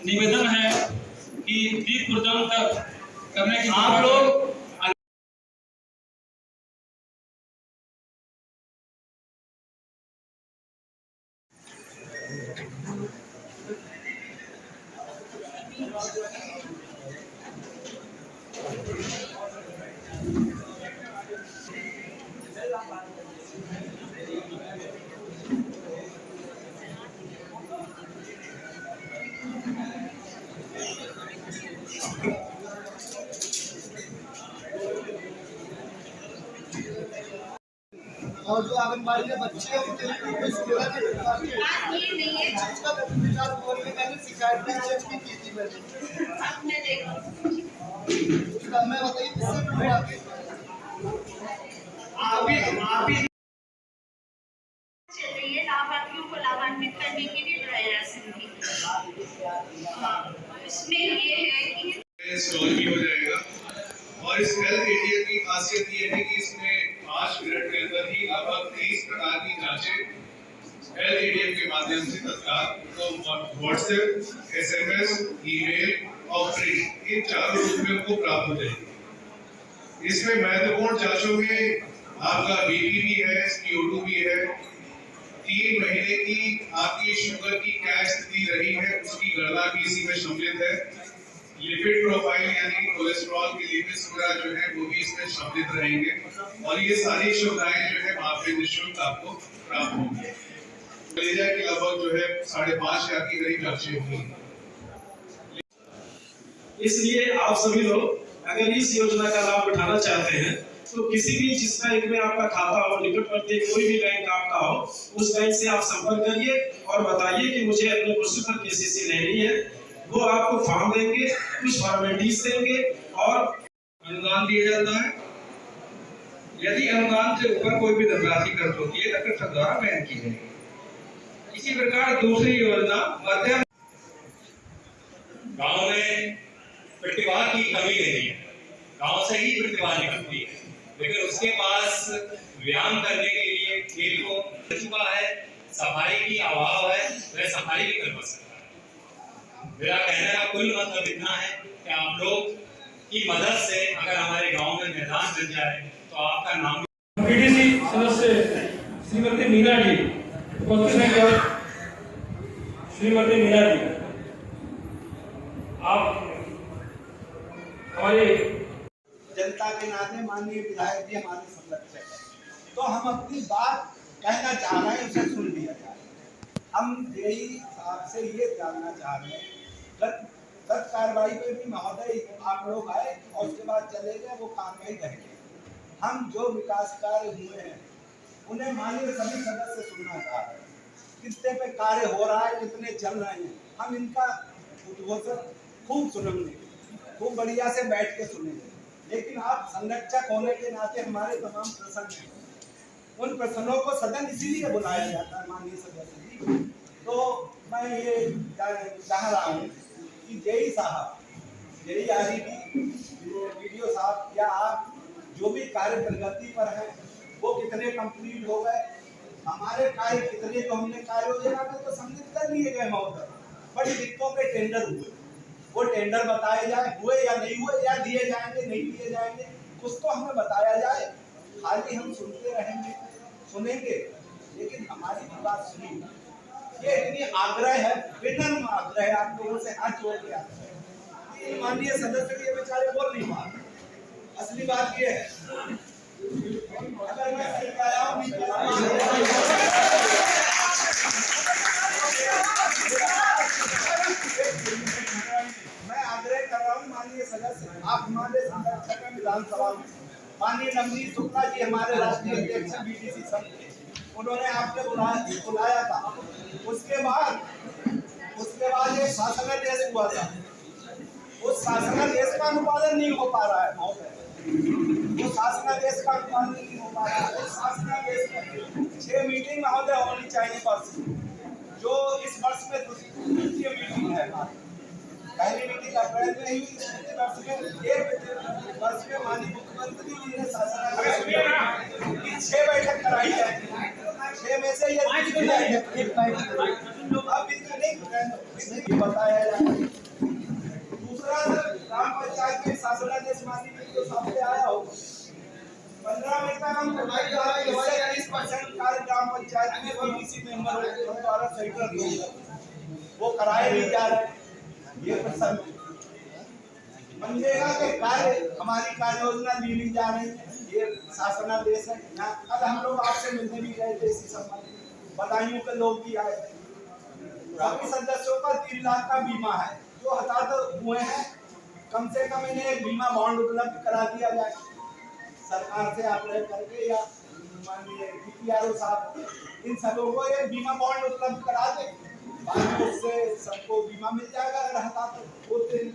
निवेदन है कि दीप प्रज्वलन करने की आप लोग और जो आंगनबाड़ी में बच्चे हैं उनके लिए कोई सुविधा नहीं है। मैंने शिकायत भी चेक भी की थी मैंने। उसका मैं बताइए किससे लाभार्थियों को लाभान्वित करने के लिए प्रयास इसमें ये है कि स्टॉल भी हो जाएगा। और इस हेल्थ एरिया की खासियत ये है कि इसमें 5 मिनट के अंदर ही लगभग 30 प्रकार की जांचें हेल्थ एरिया के माध्यम से तत्काल तो व्हाट्सएप, SMS, ईमेल और फ्री इन चारों रूप में उनको प्राप्त हो जाएगी। इसमें महत्वपूर्ण जांचों में आपका बीपी भी है, CO2 भी है, 3 महीने की आपकी शुगर की क्या स्थिति रही है उसकी गणना भी इसी में सम्मिलित है। लिपिड प्रोफाइल यानी कोलेस्ट्रॉल की लिपिड्स वगैरह जो है वो भी इसमें सम्मिलित रहेंगे और ये सारी सुविधाएं जो है वहाँ पे निःशुल्क आपको प्राप्त होंगी। मलेरिया की लगभग जो है 5,500 की करीब जांचें होंगी। इसलिए आप सभी लोग अगर इस योजना का लाभ उठाना चाहते हैं तो किसी भी जिस बैंक में आपका खाता हो, निकटवर्ती कोई भी बैंक आपका हो, उस बैंक से आप संपर्क करिए और बताइए कि मुझे अपने पशु पर KCC लेनी है। वो आपको फॉर्म देंगे, कुछ फॉर्मेलिटीज देंगे और अनुदान दिया जाता है। यदि अनुदान से ऊपर कोई भी धनराशि खर्च होती है तो कृषक द्वारा वहन की जाएगी। इसी प्रकार दूसरी योजना मध्यम गांव में प्रतिभा की कमी नहीं है, गांव से ही प्रतिभा निकलती है, लेकिन उसके पास व्यायाम करने के लिए खेल को चुका है, सफाई की अभाव है, वह सफाई भी करवा सकता है। मेरा कहने का कुल मतलब इतना है कि आप लोग की मदद से अगर हमारे गांव में मैदान बन जाए तो आपका नाम PDC सदस्य श्रीमती मीना जी उपस्थित हैं। श्रीमती मीना जी, आप हमारे जनता के नाते माननीय विधायक जी हमारे संरक्षक हैं, तो हम अपनी बात कहना चाह रहे हैं, उसे सुन लिया जाए। हम यही आपसे ये जानना चाह रहे हैं, गत कार्रवाई पे भी महोदय आप लोग आए और उसके बाद चले गए, वो कार्रवाई रह गई। हम जो विकास कार्य हुए हैं उन्हें माननीय सभी सदस्य सुनना चाह रहे हैं, कितने पे कार्य हो रहा है, कितने चल रहे हैं। हम इनका उद्घोषण खूब सुनेंगे, खूब बढ़िया से बैठ के सुनेंगे, लेकिन आप संरक्षक होने के नाते हमारे तमाम प्रश्न हैं, उन प्रश्नों को सदन इसीलिए बुलाया जाता है माननीय सदस्य जी। तो मैं ये कह रहा हूँ कि जेई साहब, जेई REB, वीडियो साहब, या आप जो भी कार्य प्रगति पर हैं वो कितने कंप्लीट हो गए, हमारे कार्य कितने को हमने कार्य योजना में तो सम्मिलित कर लिए गए महोदय। बड़ी दिक्कतों के टेंडर हुए, वो टेंडर बताए जाए हुए या नहीं हुए, या दिए जाएंगे नहीं दिए जाएंगे, कुछ तो हमें बताया जाए। खाली हम सुनते रहेंगे, सुनेंगे, लेकिन हमारी भी बात सुनी। ये इतनी आग्रह है, विनम्र आग्रह है आप लोगों से, हाथ जोड़ के आग्रह है। माननीय सदस्य ये बेचारे बोल नहीं पा रहे। असली बात ये है, अगर मैं आया हूँ मैं आग्रह कर रहा हूँ माननीय सदस्य, आप हमारे संरक्षक हैं विधानसभा में। माननीय नवनीत शुक्ला जी हमारे राष्ट्रीय अध्यक्ष BDC संघ के, उन्होंने आपके बुलाया था। उसके बाद एक शासनादेश हुआ था, उस शासनादेश का अनुपालन नहीं हो पा रहा है महोदय, वो शासनादेश का अनुपालन नहीं हो पा रहा है। उस शासनादेश में 6 मीटिंग महोदय होनी चाहिए वर्ष, जो इस वर्ष में द्वितीय मीटिंग है। पहली मीटिंग अप्रैल में हुई, दूसरे वर्ष में एक वर्ष में माननीय मुख्यमंत्री जी ने शासनादेश की 6 बैठक कराई है। 6 में से ये अब इतने बताया जाए। दूसरा सर, ग्राम पंचायत में शासनादेश मानी तो सामने आया हो 15 में तक हम 30% कार्य ग्राम पंचायत में बीडीसी मेंबर द्वारा सेंटर वो कराए नहीं जा रहे। ये प्रसंग मनरेगा के कार्य हमारी कार्य योजना ली जा रही है, ये शासनादेश है। कल हम लोग आपसे मिलने भी गए थे इसी संबंध में, बदायूं के लोग भी आए थे। सभी सदस्यों का 3 लाख का बीमा है जो हताहत हुए हैं, कम से कम इन्हें एक बीमा बॉन्ड उपलब्ध करा दिया जाए सरकार से आग्रह करके, या माननीय डीपीआरओ साहब इन सबों को एक बीमा बॉन्ड उपलब्ध करा दे, बाद में उससे सबको बीमा मिल जाएगा अगर हताहत होते हैं।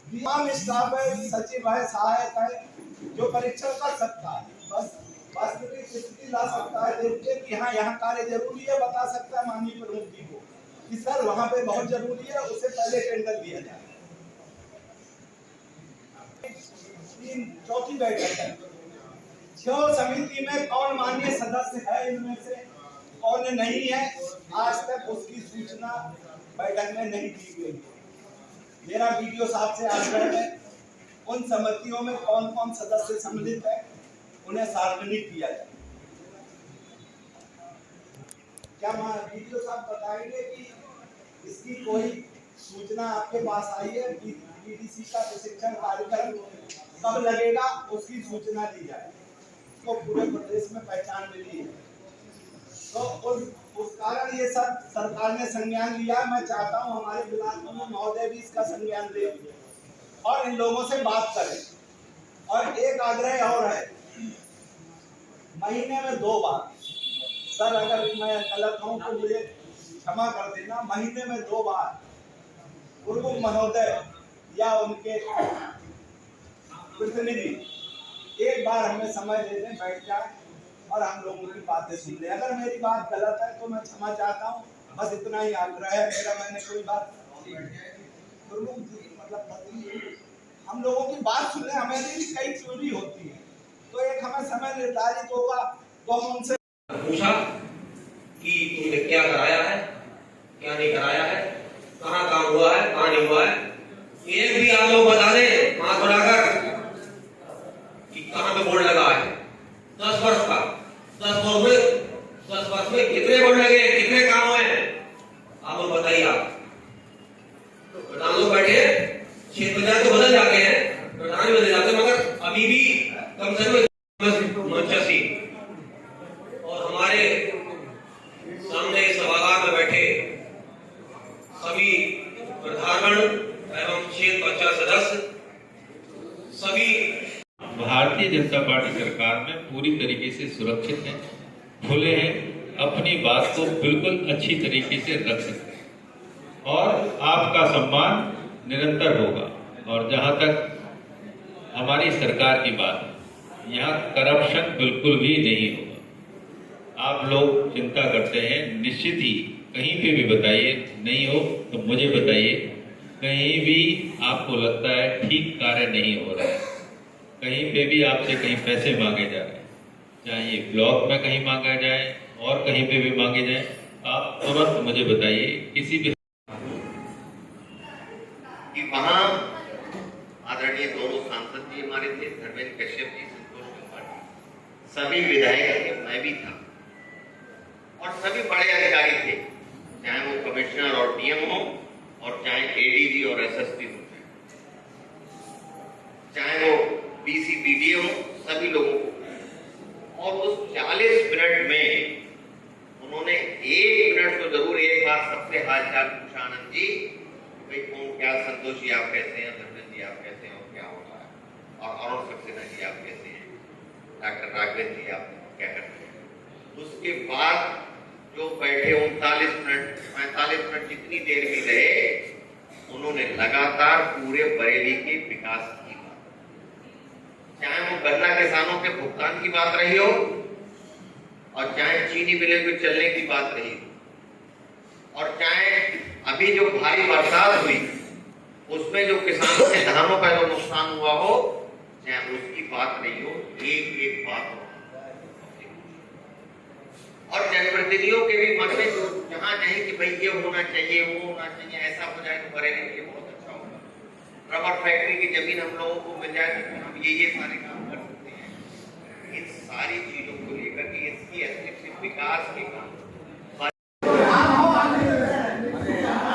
बीमा में स्टाफ है, सचिव है, सहायक है जो परीक्षण कर सकता है, बस वास्तविक स्थिति ला सकता है, देख के कि हाँ यहाँ कार्य जरूरी है, बता सकता है माननीय प्रमुख जी को कि सर वहाँ पे बहुत जरूरी है, उससे पहले टेंडर दिया जाए। चौथी बैठक है, 6 समिति में कौन माननीय सदस्य है, इनमें से कौन नहीं है, आज तक उसकी सूचना बैठक में नहीं दी गई। मेरा वीडियो साहब से आग्रह है उन समितियों में कौन कौन सदस्य सम्मिलित है उन्हें सार्वजनिक किया जाए। क्या वीडियो साहब बताएंगे कि इसकी कोई सूचना आपके पास आई है कि बीडीसी का प्रशिक्षण कार्यक्रम कब लगेगा, उसकी सूचना दी जाए। तो पूरे प्रदेश में पहचान मिली है, तो उस कारण ये सब सरकार ने संज्ञान लिया। मैं चाहता हूँ हमारे बिलासपुर में महोदय भी इसका संज्ञान ले और इन लोगों से बात करें। और एक आग्रह और है, महीने में 2 बार, सर अगर मैं गलत हूँ तो मुझे क्षमा कर देना, महीने में 2 बार पूर्व महोदय या उनके प्रतिनिधि एक बार हमें समय दे दें, बैठ जाए और हम लोगों की बातें सुन ले। अगर मेरी बात गलत है तो मैं क्षमा चाहता हूँ, बस इतना ही आग्रह है मेरा। मैंने कोई बात मतलब हम लोगों की बात सुनने हमें भी कई चोरी होती है, तो एक हमें समय निर्धारित होगा तो हम उनसे पूछा कि तुमने क्या कराया है, क्या नहीं कराया है, कहाँ काम हुआ है, कहाँ नहीं हुआ है। एक भी आप लोग बता दे हाथ उठाकर कि कहाँ पे बोर्ड लगा है 10 वर्ष का, 10 वर्ष में कितने बोर्ड लगे, कितने काम हुए, आप लोग बताइए। आप प्रधान लोग बैठे हैं, क्षेत्र पंचायत तो बदल जाते हैं, प्रधान भी बदल जाते हैं, मगर अभी भी कम से कम मंचसी और हमारे सामने सभागार में बैठे सभी प्रधानगण एवं क्षेत्र पंचायत सदस्य सभी भारतीय जनता पार्टी सरकार में पूरी तरीके से सुरक्षित हैं, खुले हैं, अपनी बात को बिल्कुल अच्छी तरीके से रख सकते हैं और आपका सम्मान निरंतर होगा। और जहां तक हमारी सरकार की बात है, यहाँ करप्शन बिल्कुल भी नहीं होगा। आप लोग चिंता करते हैं, निश्चित ही कहीं पे भी बताइए, नहीं हो तो मुझे बताइए, कहीं भी आपको लगता है ठीक कार्य नहीं हो रहा है, कहीं पे भी आपसे कहीं पैसे मांगे जा रहे हैं, चाहे ये ब्लॉक में कहीं मांगा जाए और कहीं पे भी मांगे जाए, आप तुरंत मुझे बताइए। किसी भी कि वहाँ आदरणीय दोनों सांसद जी हमारे थे, धर्मेंद्र कश्यप जी, संतोष त्रिपाठी, सभी विधायक थे, मैं भी था और सभी बड़े अधिकारी थे, चाहे वो कमिश्नर और डीएम हो और चाहे एडीजी और एसएसपी हो, चाहे वो बीसीपीडी हो, सभी लोगों को। और उस 40 मिनट में उन्होंने 1 मिनट तो जरूर एक बार सबसे हालचाल पूछा, आनंद जी भाई कौन क्या, संतोष जी आप कैसे हैं, धर्मेंद्र जी आप कैसे हैं और क्या हो रहा है, और अरुण सक्सेना जी आप कैसे हैं, डॉक्टर राघवेंद्र जी आप क्या करते हैं। उसके बाद जो बैठे 39 मिनट 45 मिनट जितनी देर भी रहे, उन्होंने लगातार पूरे बरेली के विकास की बात, चाहे वो गन्ना किसानों के भुगतान की बात रही हो और चाहे चीनी मिलें के चलने की बात रही हो, और चाहे अभी जो भारी बरसात हुई उसमें जो किसानों के धानों का जो नुकसान हुआ हो, चाहे उसकी बात नहीं हो, एक एक बात हो। और जनप्रतिनिधियों के भी मन में जो जहाँ नहीं कि भाई ये होना चाहिए, वो होना चाहिए, ऐसा हो जाए तो बरेली के लिए बहुत अच्छा होगा। रबर फैक्ट्री की जमीन हम लोगों को मिल जाए तो हम ये सारे काम कर सकते हैं। इन सारी चीजों को लेकर के इसकी विकास के काम